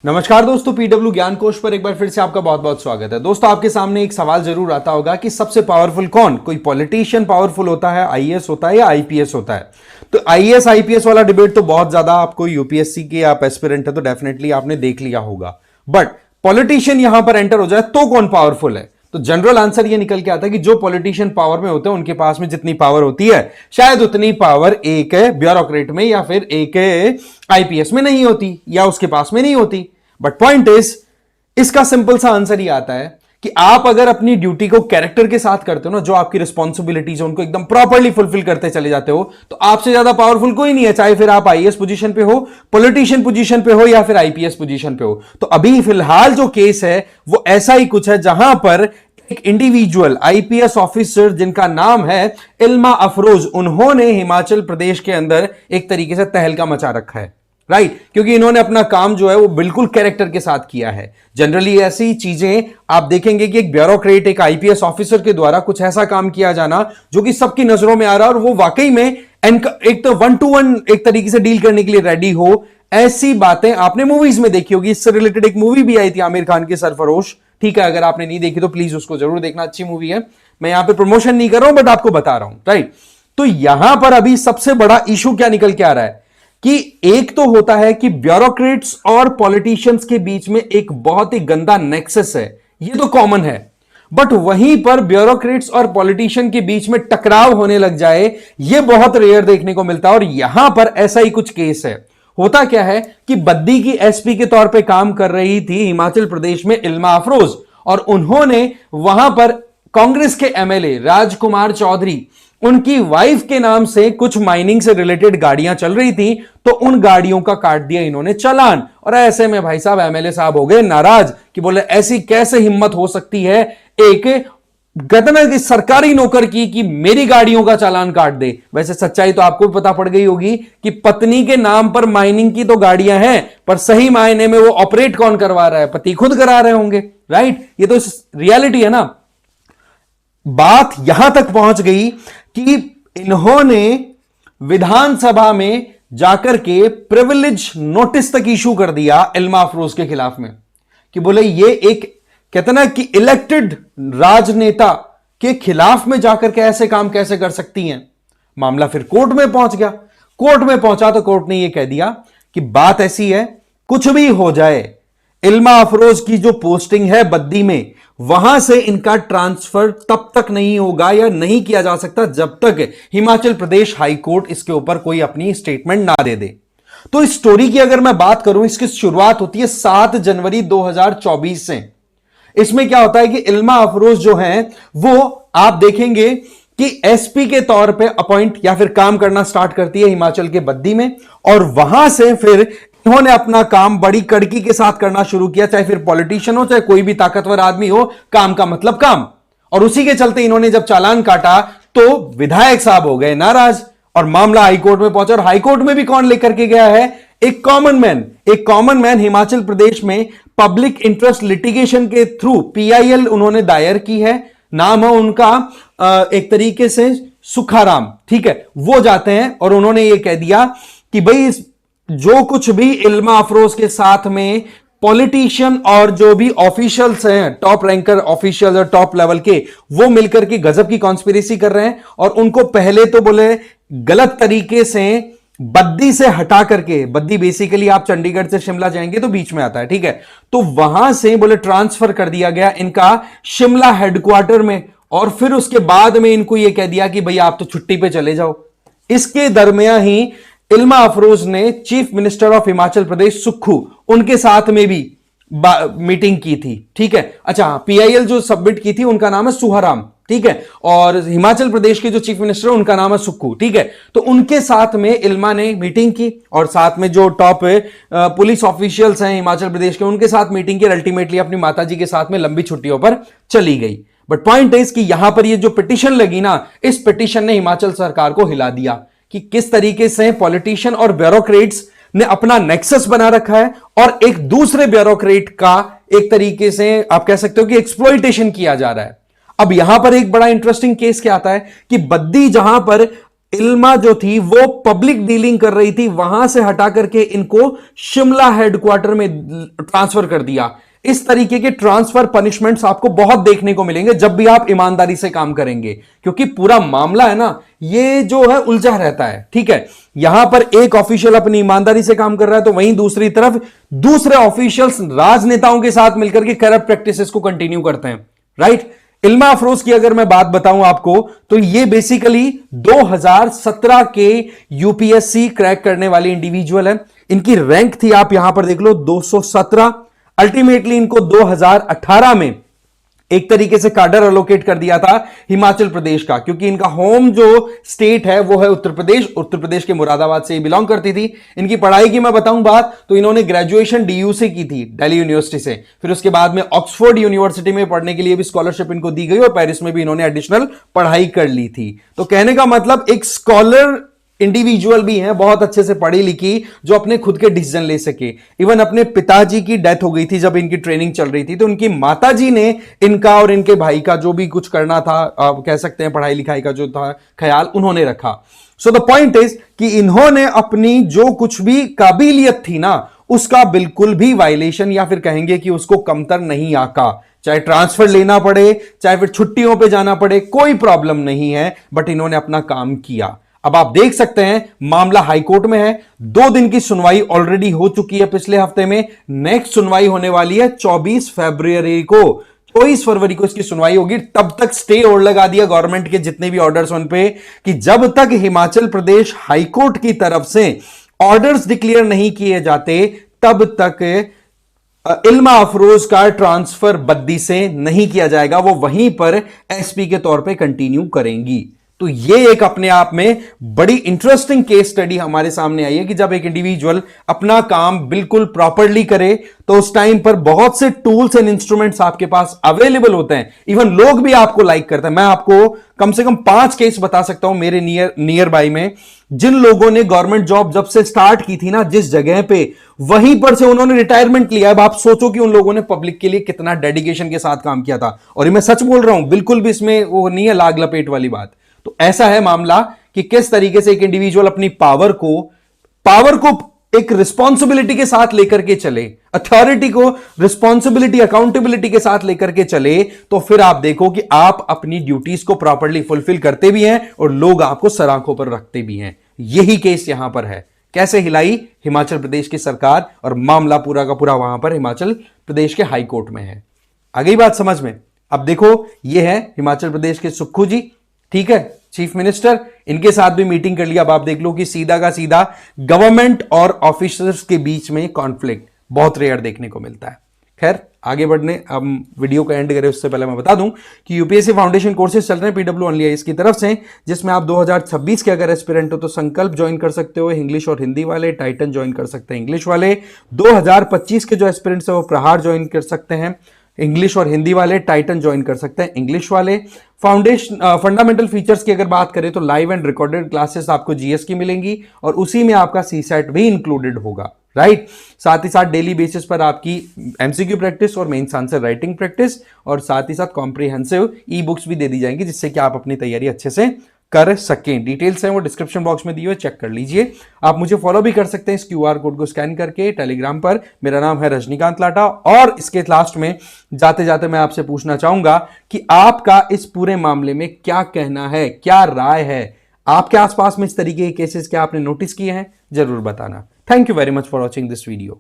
नमस्कार दोस्तों, पीडब्ल्यू ज्ञान कोश पर एक बार फिर से आपका बहुत बहुत स्वागत है। दोस्तों, आपके सामने एक सवाल जरूर आता होगा कि सबसे पावरफुल कौन, कोई पॉलिटिशियन पावरफुल होता है, आईएएस होता है या आईपीएस होता है। तो आईएएस आईपीएस वाला डिबेट तो बहुत ज्यादा आपको यूपीएससी के आप एस्पिरेंट है तो डेफिनेटली आपने देख लिया होगा। बट पॉलिटिशियन यहां पर एंटर हो जाए तो कौन पावरफुल है? तो जनरल आंसर ये निकल के आता है कि जो पॉलिटिशियन पावर में होते हैं उनके पास में जितनी पावर होती है शायद उतनी पावर एक ब्यूरोक्रेट में या फिर एक आईपीएस में नहीं होती या उसके पास में नहीं होती। बट पॉइंट इज, इसका सिंपल सा आंसर ये आता है कि आप अगर अपनी ड्यूटी को कैरेक्टर के साथ करते हो ना, जो आपकी रिस्पॉन्सिबिलिटीज है उनको एकदम प्रॉपरली फुलफिल करते चले जाते हो, तो आपसे ज्यादा पावरफुल कोई नहीं है, चाहे फिर आप आईएएस पोजीशन पे हो, पॉलिटिशियन पोजीशन पे हो या फिर आईपीएस पोजीशन पे हो। तो अभी फिलहाल जो केस है वो ऐसा ही कुछ है जहां पर एक इंडिविजुअल आईपीएस ऑफिसर जिनका नाम है इल्मा अफरोज, उन्होंने हिमाचल प्रदेश के अंदर एक तरीके से तहलका मचा रखा है। राइट, क्योंकि इन्होंने अपना काम जो है वो बिल्कुल कैरेक्टर के साथ किया है। जनरली ऐसी चीजें आप देखेंगे कि एक ब्यूरोक्रेट, एक आईपीएस ऑफिसर के द्वारा कुछ ऐसा काम किया जाना जो कि सबकी नजरों में आ रहा है और वो वाकई में एक तो 1-to-1 एक तरीके से डील करने के लिए रेडी हो, ऐसी बातें आपने मूवीज में देखी होगी। इससे रिलेटेड एक मूवी भी आई थी आमिर खान की, सरफरोश। ठीक है, अगर आपने नहीं देखी तो प्लीज उसको जरूर देखना, अच्छी मूवी है। मैं यहां पर प्रमोशन नहीं कर रहा हूं बट आपको बता रहा हूं। राइट, तो यहां पर अभी सबसे बड़ा इशू क्या निकल के आ रहा है कि एक तो होता है कि ब्यूरोक्रेट्स और पॉलिटिशियंस के बीच में एक बहुत ही गंदा नेक्सस है, ये तो कॉमन है। बट वहीं पर ब्यूरोक्रेट्स और पॉलिटिशियन के बीच में टकराव होने लग जाए, ये बहुत रेयर देखने को मिलता है। और यहां पर ऐसा ही कुछ केस है। होता क्या है कि बद्दी की एसपी के तौर पे काम कर रही थी हिमाचल प्रदेश में इल्मा अफरोज, और उन्होंने वहां पर कांग्रेस के एमएलए राजकुमार चौधरी, उनकी वाइफ के नाम से कुछ माइनिंग से रिलेटेड गाड़ियां चल रही थी, तो उन गाड़ियों का काट दिया इन्होंने चालान। और ऐसे में भाई साहब एमएलए साहब हो गए नाराज कि बोले ऐसी कैसे हिम्मत हो सकती है एक गदना की सरकारी नौकर की कि मेरी गाड़ियों का चालान काट दे। वैसे सच्चाई तो आपको भी पता पड़ गई होगी कि पत्नी के नाम पर माइनिंग की तो गाड़ियां हैं, पर सही मायने में वो ऑपरेट कौन करवा रहा है? पति खुद करा रहे होंगे। राइट, ये तो रियलिटी है ना। बात यहां तक पहुंच गई कि इन्होंने विधानसभा में जाकर के प्रिविलेज नोटिस तक इशू कर दिया इल्मा अफरोज के खिलाफ में, कि बोले ये एक कहते ना कि इलेक्टेड राजनेता के खिलाफ में जाकर के ऐसे काम कैसे कर सकती हैं। मामला फिर कोर्ट में पहुंच गया। कोर्ट में पहुंचा तो कोर्ट ने यह कह दिया कि बात ऐसी है, कुछ भी हो जाए, इल्मा अफरोज की जो पोस्टिंग है बद्दी में, वहां से इनका ट्रांसफर तब तक नहीं होगा या नहीं किया जा सकता जब तक हिमाचल प्रदेश हाई कोर्ट इसके ऊपर कोई अपनी स्टेटमेंट ना दे दे। तो इस स्टोरी की अगर मैं बात करूं, इसकी शुरुआत होती है 7 जनवरी 2024 से। इसमें क्या होता है कि इल्मा अफरोज जो है वो आप देखेंगे कि एसपी के तौर पे अपॉइंट या फिर काम करना स्टार्ट करती है हिमाचल के बद्दी में, और वहां से फिर इन्होंने अपना काम बड़ी कड़की के साथ करना शुरू किया, चाहे फिर पॉलिटिशियन हो चाहे कोई भी ताकतवर आदमी हो, काम का मतलब काम। और उसी के चलते इन्होंने जब चालान काटा तो विधायक साहब हो गए नाराज और मामला हाईकोर्ट में पहुंचा। और हाईकोर्ट में भी कौन लेकर के गया है? एक कॉमन मैन हिमाचल प्रदेश में पब्लिक इंटरेस्ट लिटिगेशन के थ्रू पीआईएल उन्होंने दायर की है। नाम है उनका एक तरीके से सुखाराम। ठीक है, वो जाते हैं और उन्होंने ये कह दिया कि भाई जो कुछ भी इल्मा अफरोज के साथ में पॉलिटिशियन और जो भी ऑफिशियल्स हैं, टॉप रैंकर ऑफिशियल और टॉप लेवल के, वो मिलकर के गजब की कॉन्स्पिरेसी कर रहे हैं। और उनको पहले तो बोले गलत तरीके से बद्दी से हटा करके, बद्दी बेसिकली आप चंडीगढ़ से शिमला जाएंगे तो बीच में आता है। ठीक है, तो वहां से बोले ट्रांसफर कर दिया गया इनका शिमला हेडक्वार्टर में, और फिर उसके बाद में इनको यह कह दिया कि भैया आप तो छुट्टी पे चले जाओ। इसके दरमियान ही इल्मा अफरोज ने chief minister of Himachal Pradesh Sukhu, उनके साथ में भी मीटिंग की थी। ठीक है, अच्छा, पीआईएल जो सबमिट की थी उनका नाम है सुहाराम। ठीक है, और हिमाचल प्रदेश के जो चीफ मिनिस्टर उनका नाम है सुक्खू। ठीक है, तो उनके साथ में इल्मा ने मीटिंग की और साथ में जो टॉप पुलिस ऑफिशियल्स हैं हिमाचल प्रदेश के, उनके साथ मीटिंग की। अल्टीमेटली अपनी माताजी के साथ में लंबी छुट्टियों पर चली गई। बट पॉइंट इज कि यहां पर ये जो पिटीशन लगी ना, इस पिटीशन ने हिमाचल सरकार को हिला दिया कि किस तरीके से पॉलिटिशियन और ब्यूरोक्रेट्स ने अपना नेक्सस बना रखा है और एक दूसरे ब्यूरोक्रेट का एक तरीके से आप कह सकते हो कि एक्सप्लॉइटेशन किया जा रहा है। अब यहां पर एक बड़ा इंटरेस्टिंग केस क्या आता है कि बद्दी जहां पर इल्मा जो थी वो पब्लिक डीलिंग कर रही थी, वहां से हटा करके इनको शिमला हेडक्वार्टर में ट्रांसफर कर दिया। इस तरीके के ट्रांसफर पनिशमेंट्स आपको बहुत देखने को मिलेंगे जब भी आप ईमानदारी से काम करेंगे, क्योंकि पूरा मामला है ना, ये जो है उलझा रहता है। ठीक है, यहां पर एक ऑफिशियल अपनी ईमानदारी से काम कर रहा है, तो वहीं दूसरी तरफ दूसरे ऑफिशियल्स राजनेताओं के साथ मिलकर के करप्ट प्रैक्टिसेस को कंटिन्यू करते हैं। राइट। इल्मा अफरोज की अगर मैं बात बताऊं आपको, तो ये बेसिकली 2017 के यूपीएससी क्रैक करने वाली इंडिविजुअल है। इनकी रैंक थी, आप यहां पर देख लो, 217। अल्टीमेटली इनको 2018 में एक तरीके से कार्डर अलोकेट कर दिया था हिमाचल प्रदेश का, क्योंकि इनका होम जो स्टेट है वो है उत्तर प्रदेश। उत्तर प्रदेश के मुरादाबाद से बिलोंग करती थी। इनकी पढ़ाई की मैं बताऊं बात, तो इन्होंने ग्रेजुएशन डीयू से की थी, दिल्ली यूनिवर्सिटी से। फिर उसके बाद में ऑक्सफोर्ड यूनिवर्सिटी में पढ़ने के लिए भी स्कॉलरशिप इनको दी गई, और पेरिस में भी इन्होंने एडिशनल पढ़ाई कर ली थी। तो कहने का मतलब एक स्कॉलर इंडिविजुअल भी हैं, बहुत अच्छे से पढ़ी लिखी, जो अपने खुद के डिसीजन ले सके। इवन अपने पिताजी की डेथ हो गई थी जब इनकी ट्रेनिंग चल रही थी, तो उनकी माताजी ने इनका और इनके भाई का जो भी कुछ करना था, आप कह सकते हैं पढ़ाई लिखाई का जो था ख्याल, उन्होंने रखा। सो द पॉइंट इज कि इन्होंने अपनी जो कुछ भी काबिलियत थी ना, उसका बिल्कुल भी वायलेशन या फिर कहेंगे कि उसको कमतर नहीं आका। चाहे ट्रांसफर लेना पड़े, चाहे फिर छुट्टियों पे जाना पड़े, कोई प्रॉब्लम नहीं है, बट इन्होंने अपना काम किया। अब आप देख सकते हैं मामला हाईकोर्ट में है। 2 दिन की सुनवाई ऑलरेडी हो चुकी है पिछले हफ्ते में। नेक्स्ट सुनवाई होने वाली है 24 फरवरी को। 24 फरवरी को इसकी सुनवाई होगी। तब तक स्टे और लगा दिया गवर्नमेंट के जितने भी ऑर्डर्स उन पे, कि जब तक हिमाचल प्रदेश हाईकोर्ट की तरफ से ऑर्डर्स डिक्लेयर नहीं किए जाते, तब तक इल्मा अफरोज का ट्रांसफर बद्दी से नहीं किया जाएगा। वो वहीं पर एसपी के तौर पे कंटिन्यू करेंगी। तो ये एक अपने आप में बड़ी इंटरेस्टिंग केस स्टडी हमारे सामने आई है कि जब एक इंडिविजुअल अपना काम बिल्कुल प्रॉपरली करे, तो उस टाइम पर बहुत से टूल्स एंड इंस्ट्रूमेंट्स आपके पास अवेलेबल होते हैं। इवन लोग भी आपको लाइक करते हैं। मैं आपको कम से कम 5 केस बता सकता हूं मेरे नियर बाई में, जिन लोगों ने गवर्नमेंट जॉब जब से स्टार्ट की थी ना, जिस जगह पे, वहीं पर से उन्होंने रिटायरमेंट लिया। अब आप सोचो कि उन लोगों ने पब्लिक के लिए कितना डेडिकेशन के साथ काम किया था। और ये मैं सच बोल रहा हूं, बिल्कुल भी इसमें वो नहीं है लाग लपेट वाली बात। तो ऐसा है मामला कि किस तरीके से एक इंडिविजुअल अपनी पावर को एक रिस्पॉन्सिबिलिटी के साथ लेकर के चले, अथॉरिटी को रिस्पॉन्सिबिलिटी, अकाउंटेबिलिटी के साथ लेकर के चले, तो फिर आप देखो कि आप अपनी ड्यूटीज को प्रॉपरली फुलफिल करते भी हैं और लोग आपको सराखों पर रखते भी हैं। यही केस यहां पर है। कैसे हिलाई हिमाचल प्रदेश की सरकार, और मामला पूरा का पूरा वहां पर हिमाचल प्रदेश के हाई कोर्ट में है। आ गई बात समझ में? अब देखो, ये है हिमाचल प्रदेश के सुक्खू जी, ठीक है, चीफ मिनिस्टर। इनके साथ भी मीटिंग कर लिया। अब आप देख लो कि सीधा का सीधा गवर्नमेंट और ऑफिसर्स के बीच में कॉन्फ्लिक्ट बहुत रेयर देखने को मिलता है। खैर, आगे बढ़ने, हम वीडियो को एंड करें उससे पहले मैं बता दूं कि यूपीएससी फाउंडेशन कोर्सेज चल रहे हैं पीडब्ल्यू ऑनलाइन की तरफ से, जिसमें आप 2026 के अगर एस्पिरेंट हो तो संकल्प ज्वाइन कर सकते हो, इंग्लिश और हिंदी वाले। टाइटन ज्वाइन कर सकते हैं इंग्लिश वाले। 2025 के जो एस्पिरेंट्स है वो प्रहार ज्वाइन कर सकते हैं इंग्लिश और हिंदी वाले। टाइटन ज्वाइन कर सकते हैं इंग्लिश वाले। फाउंडेशन फंडामेंटल फीचर्स की अगर बात करें तो लाइव एंड रिकॉर्डेड क्लासेस आपको जीएस की मिलेंगी, और उसी में आपका सीसैट भी इंक्लूडेड होगा। राइट। साथ ही साथ डेली बेसिस पर आपकी एमसीक्यू प्रैक्टिस और मेंस आंसर राइटिंग प्रैक्टिस, और साथ ही साथ कॉम्प्रिहेंसिव ई बुक्स भी दे दी जाएंगी, जिससे कि आप अपनी तैयारी अच्छे से कर सकें। डिटेल्स हैं वो डिस्क्रिप्शन बॉक्स में दी हुई, चेक कर लीजिए। आप मुझे फॉलो भी कर सकते हैं इस क्यूआर कोड को स्कैन करके टेलीग्राम पर। मेरा नाम है रजनीकांत लाटा। और इसके लास्ट में जाते जाते मैं आपसे पूछना चाहूंगा कि आपका इस पूरे मामले में क्या कहना है, क्या राय है? आपके आसपास में इस तरीके के केसेस क्या आपने नोटिस किए हैं? जरूर बताना। Thank you very much for watching this video.